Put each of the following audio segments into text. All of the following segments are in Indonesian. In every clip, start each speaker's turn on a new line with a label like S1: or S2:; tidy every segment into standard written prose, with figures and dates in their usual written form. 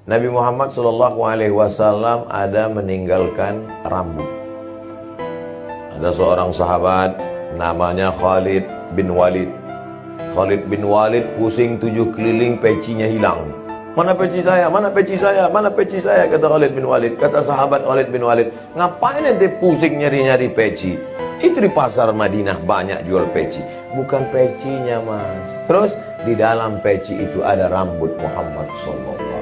S1: Nabi Muhammad SAW ada meninggalkan rambut. Ada seorang sahabat namanya Khalid bin Walid. Khalid bin Walid pusing 7 keliling, pecinya hilang. Mana peci saya? Mana peci saya? Mana peci saya? Kata Khalid bin Walid. Kata sahabat Khalid bin Walid, ngapain ente pusing nyari-nyari peci? Itu di pasar Madinah banyak jual peci. Bukan pecinya, Mas. Terus di dalam peci itu ada rambut Muhammad SAW.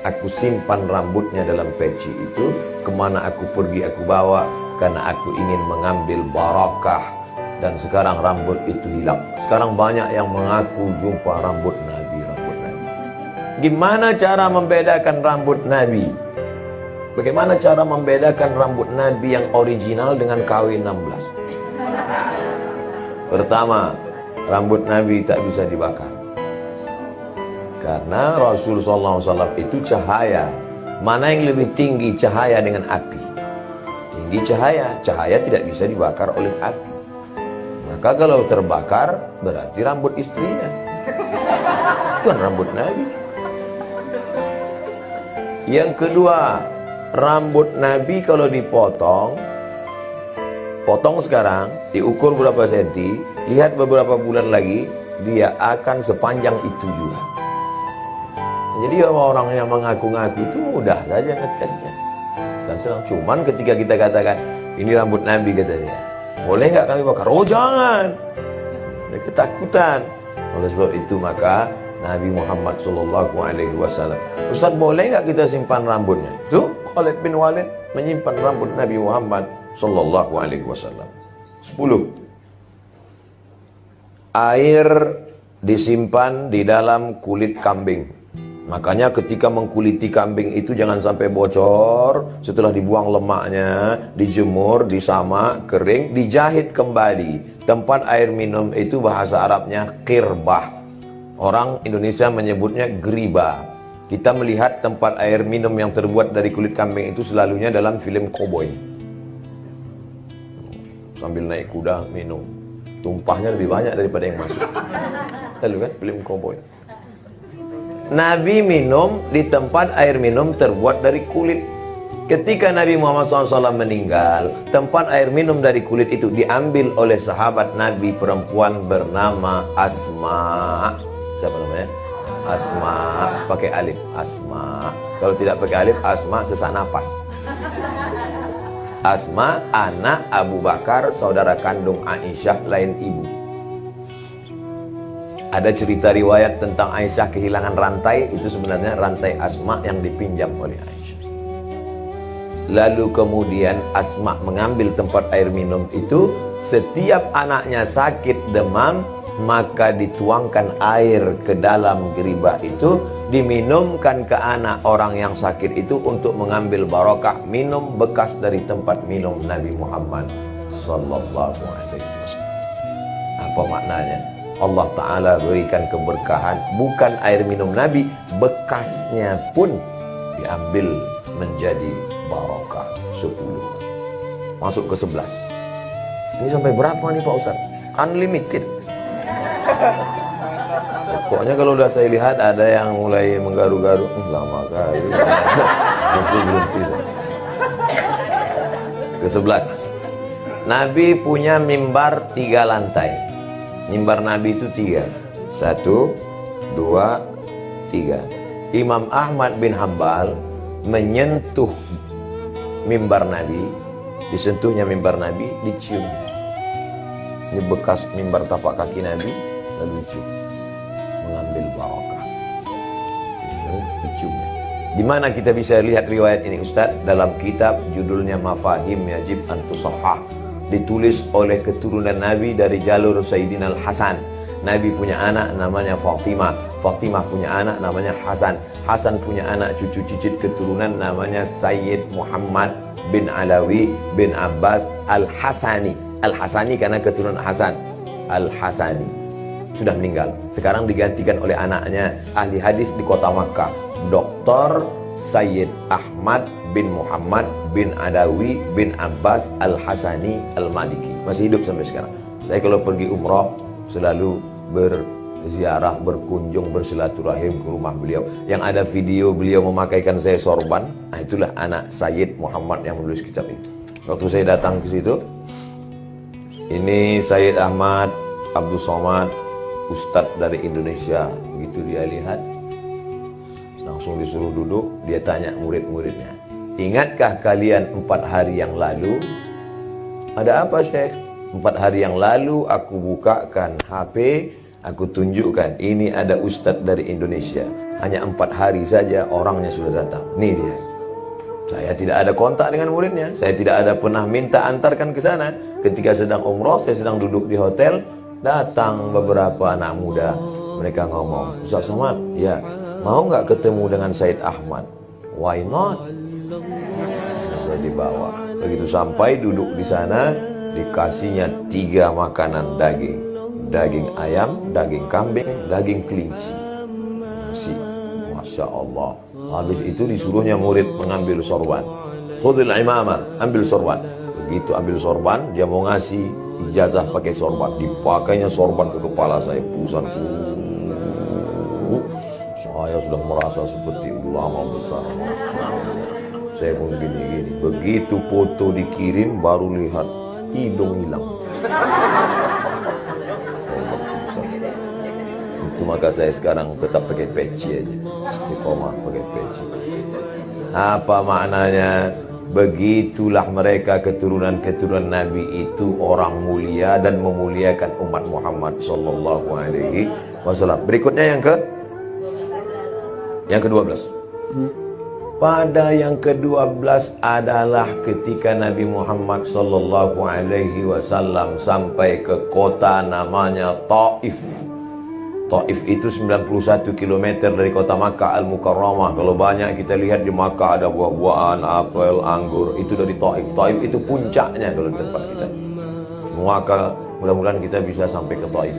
S1: Aku simpan rambutnya dalam peci itu. Kemana aku pergi aku bawa, karena aku ingin mengambil barakah. Dan sekarang rambut itu hilang. Sekarang banyak yang mengaku jumpa rambut Nabi. Gimana cara membedakan rambut Nabi? Bagaimana cara membedakan rambut Nabi yang original dengan KW 16? Pertama, rambut Nabi tak bisa dibakar. Karena Rasulullah SAW itu cahaya. Mana yang lebih tinggi, cahaya dengan api? Tinggi cahaya. Cahaya tidak bisa dibakar oleh api. Maka kalau terbakar, berarti rambut istrinya. Bukan rambut Nabi. Yang kedua, rambut Nabi kalau dipotong, potong sekarang, diukur berapa senti, lihat beberapa bulan lagi, dia akan sepanjang itu juga. Jadi orang yang mengaku-ngaku itu mudah saja ngetesnya. Dan senang. Cuman ketika kita katakan, ini rambut Nabi, kata dia, boleh nggak kami bakar? Oh jangan. Dia ketakutan. Oleh sebab itu maka Nabi Muhammad SAW, Ustaz, boleh nggak kita simpan rambutnya? Itu Khalid bin Walid menyimpan rambut Nabi Muhammad SAW. 10. Air disimpan di dalam kulit kambing. Makanya ketika mengkuliti kambing itu jangan sampai bocor. Setelah dibuang lemaknya, dijemur, disamak, kering, dijahit kembali. Tempat air minum itu bahasa Arabnya qirbah. Orang Indonesia menyebutnya griba. Kita melihat tempat air minum yang terbuat dari kulit kambing itu selalunya dalam film koboi. Sambil naik kuda minum. Tumpahnya lebih banyak daripada yang masuk. Lalu kan film koboi. Nabi minum di tempat air minum terbuat dari kulit. Ketika Nabi Muhammad SAW meninggal, tempat air minum dari kulit itu diambil oleh sahabat Nabi perempuan bernama Asma. Siapa namanya? Asma, pakai alif. Asma. Kalau tidak pakai alif, Asma sesak napas. Asma, anak Abu Bakar, saudara kandung Aisyah, lain ibu. Ada cerita riwayat tentang Aisyah kehilangan rantai. Itu sebenarnya rantai Asma yang dipinjam oleh Aisyah. Lalu kemudian Asma mengambil tempat air minum itu. Setiap anaknya sakit demam, maka dituangkan air ke dalam geribah itu, diminumkan ke anak orang yang sakit itu untuk mengambil barakah minum bekas dari tempat minum Nabi Muhammad sallallahu alaihi wasallam. Apa maknanya? Allah Ta'ala berikan keberkahan, bukan air minum Nabi, bekasnya pun diambil menjadi barakah. 10. Masuk ke 11. Ini sampai berapa nih Pak Ustaz? Unlimited. Pokoknya kalau udah saya lihat ada yang mulai menggaru-garu, lama kali. Berhenti. Ke-11. Nabi punya mimbar 3 lantai. Mimbar Nabi itu 3. 1, 2, 3. Imam Ahmad bin Hanbal menyentuh mimbar Nabi, disentuhnya mimbar Nabi, dicium. Ini bekas mimbar tapak kaki Nabi, lalu dicium, mengambil barakah. Diciumnya. Di mana kita bisa lihat riwayat ini Ustaz? Dalam kitab judulnya Mafahim Yajib an Tusahhah, ditulis oleh keturunan Nabi dari jalur Sayyidina Al-Hasan. Nabi punya anak namanya Fatimah. Fatimah punya anak namanya Hasan. Hasan punya anak cucu cicit keturunan namanya Sayyid Muhammad bin Alawi bin Abbas Al-Hasani. Al-Hasani karena keturunan Hasan. Al-Hasani sudah meninggal. Sekarang digantikan oleh anaknya, ahli hadis di kota Makkah, Dr. Sayyid Ahmad bin Muhammad bin Alawi bin Abbas Al-Hasani Al-Maliki. Masih hidup sampai sekarang. Saya kalau pergi umrah selalu ziarah, berkunjung, bersilaturahim ke rumah beliau. Yang ada video beliau memakaikan saya sorban. Nah, itulah anak Sayyid Muhammad yang menulis kitab ini. Waktu saya datang ke situ, ini Sayyid Ahmad Abdul Somad, Ustadz dari Indonesia. Begitu dia lihat, langsung disuruh duduk. Dia tanya murid-muridnya, ingatkah kalian 4 hari yang lalu? Ada apa, Syekh? 4 hari yang lalu aku bukakan HP, aku tunjukkan, ini ada Ustadz dari Indonesia. Hanya 4 hari saja orangnya sudah datang. Nih dia. Saya tidak ada kontak dengan muridnya. Saya tidak ada pernah minta antarkan ke sana. Ketika sedang umroh, saya sedang duduk di hotel. Datang beberapa anak muda. Mereka ngomong, Ustaz Somad, ya, mau nggak ketemu dengan Said Ahmad? Why not? Saya dibawa. Begitu sampai duduk di sana, dikasihnya 3 makanan daging. Daging ayam, daging kambing, daging kelinci. Nasi. Masya Allah. Habis itu disuruhnya murid mengambil sorban. Khudhil imamah, ambil sorban. Begitu ambil sorban, dia mau ngasih ijazah pakai sorban. Dipakainya sorban ke kepala saya, pusan. Saya sudah merasa seperti ulama besar. Saya pun gini-gini. Begitu foto dikirim, baru lihat hidung hilang. Itu maka saya sekarang tetap pakai peci aja. Istiqomah pakai peci. Apa maknanya? Begitulah mereka keturunan-keturunan Nabi itu orang mulia dan memuliakan umat Muhammad sallallahu alaihi wasallam. Berikutnya yang ke-12. Pada yang ke-12 adalah ketika Nabi Muhammad sallallahu alaihi wasallam sampai ke kota namanya Taif. Taif itu 91 km dari kota Makkah Al-Mukarramah. Kalau banyak kita lihat di Makkah ada buah-buahan, apel, anggur, itu dari Taif. Taif itu puncaknya kalau di tempat kita. Maka mudah-mudahan kita bisa sampai ke Taif.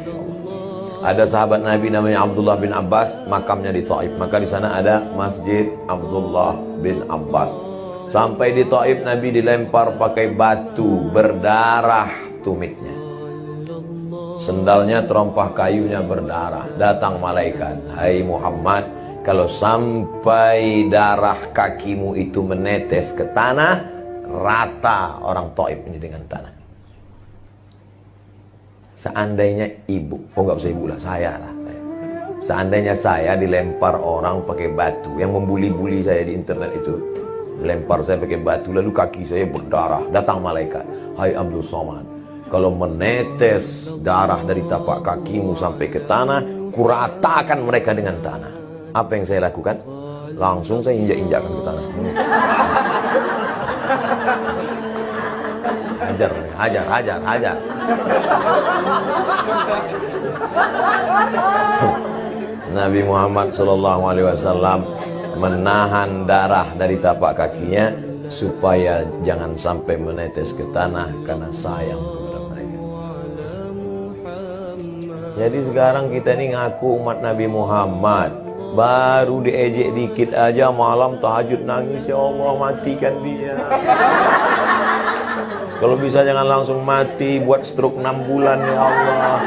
S1: Ada sahabat Nabi namanya Abdullah bin Abbas, makamnya di Taif. Maka di sana ada Masjid Abdullah bin Abbas. Sampai di Taif Nabi dilempar pakai batu, berdarah tumitnya. Sendalnya terompah kayunya berdarah. Datang malaikat, hai Muhammad, kalau sampai darah kakimu itu menetes ke tanah, rata orang Taif ini dengan tanah. Seandainya ibu, nggak usah ibu lah, saya lah. Seandainya saya dilempar orang pakai batu, yang membuli-buli saya di internet itu, lempar saya pakai batu, lalu kaki saya berdarah. Datang malaikat, hai Abdul Somad, kalau menetes darah dari tapak kakimu sampai ke tanah, kuratakan mereka dengan tanah. Apa yang saya lakukan? Langsung saya injak-injakkan ke tanah. Hajar. Nabi Muhammad SAW menahan darah dari tapak kakinya supaya jangan sampai menetes ke tanah karena sayang kepada mereka. Jadi sekarang kita ini ngaku umat Nabi Muhammad, baru diejek dikit aja malam tahajud nangis, ya Allah matikan dia. Kalau bisa jangan langsung mati, buat stroke 6 bulan ya Allah.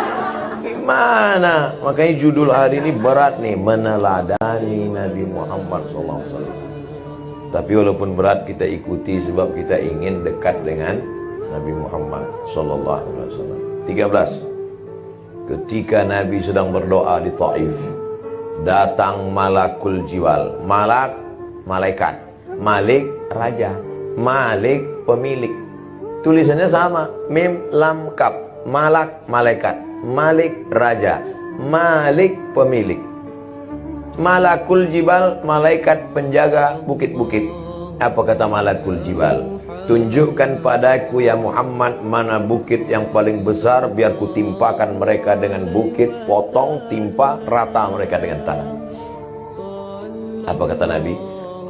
S1: Gimana? Makanya judul hari ini berat nih, meneladani Nabi Muhammad SAW. Tapi walaupun berat kita ikuti sebab kita ingin dekat dengan Nabi Muhammad SAW. 13. Ketika Nabi sedang berdoa di Taif, datang malakul jiwal. Malaikat. Malik raja. Malik pemilik. Tulisannya sama, mim lam kap. Malak malaikat, malik raja, malik pemilik. Malakul jibal, malaikat penjaga bukit-bukit. Apa kata malakul jibal? Tunjukkan padaku ya Muhammad mana bukit yang paling besar, biar ku timpakan mereka dengan bukit, potong, timpa, rata mereka dengan tanah. Apa kata Nabi?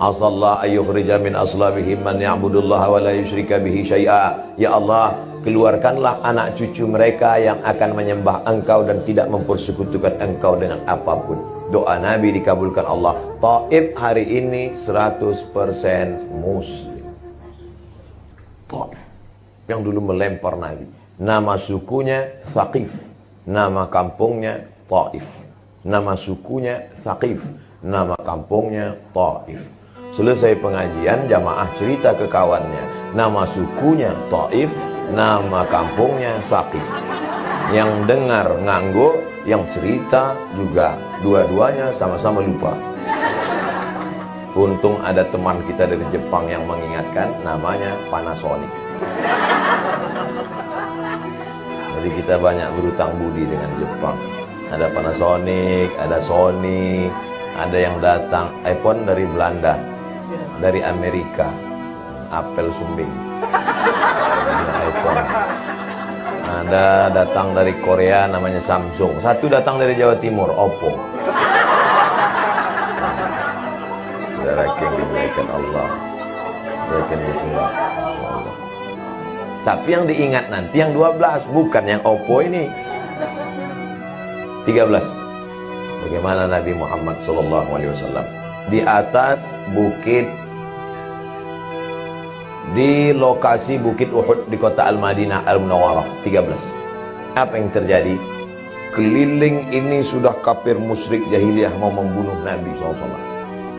S1: Asallah ayyukhrija min aslabihim man ya'budullaha wa la yusyrika bihi syai'a. Ya Allah, keluarkanlah anak cucu mereka yang akan menyembah Engkau dan tidak mempersekutukan Engkau dengan apapun. Doa Nabi dikabulkan Allah. Taif hari ini 100% muslim. Taif yang dulu melempar Nabi. Nama sukunya Thaqif, nama kampungnya Taif. Nama sukunya Thaqif, nama kampungnya Taif. Selesai pengajian, jamaah cerita ke kawannya, nama sukunya Taif, nama kampungnya Thaqif. Yang dengar ngangguk, yang cerita juga, dua-duanya sama-sama lupa. Untung ada teman kita dari Jepang yang mengingatkan, namanya Panasonic. Jadi kita banyak berutang budi dengan Jepang. Ada Panasonic, ada Sony, ada yang datang iPhone dari Belanda, dari Amerika, Apple Sumbing, iPhone. Ada datang dari Korea namanya Samsung. Satu datang dari Jawa Timur, Oppo. Saudara yang dimuliakan Allah, tapi yang diingat nanti yang 12, bukan yang Oppo ini. 13. Bagaimana Nabi Muhammad SAW di atas bukit, di lokasi Bukit Uhud di kota Al-Madinah Al-Munawwarah. 13. Apa yang terjadi? Keliling ini sudah kafir musyrik jahiliyah mau membunuh Nabi SAW.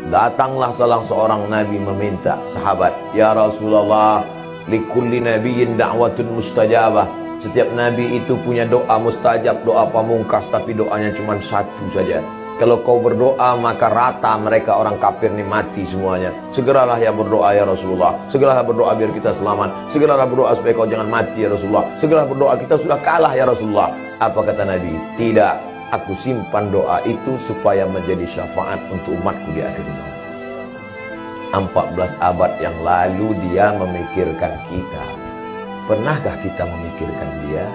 S1: Datanglah salah seorang Nabi meminta sahabat, ya Rasulullah, likulli nabiyyin da'watun mustajabah. Setiap Nabi itu punya doa mustajab, doa pamungkas, tapi doanya cuma satu saja. Kalau kau berdoa maka rata mereka orang kafir ini mati semuanya. Segeralah ya berdoa ya Rasulullah. Segeralah berdoa biar kita selamat. Segeralah berdoa supaya kau jangan mati ya Rasulullah. Segeralah berdoa kita sudah kalah ya Rasulullah. Apa kata Nabi? Tidak, aku simpan doa itu supaya menjadi syafaat untuk umatku di akhir zaman. 14 abad yang lalu dia memikirkan kita. Pernahkah kita memikirkan dia?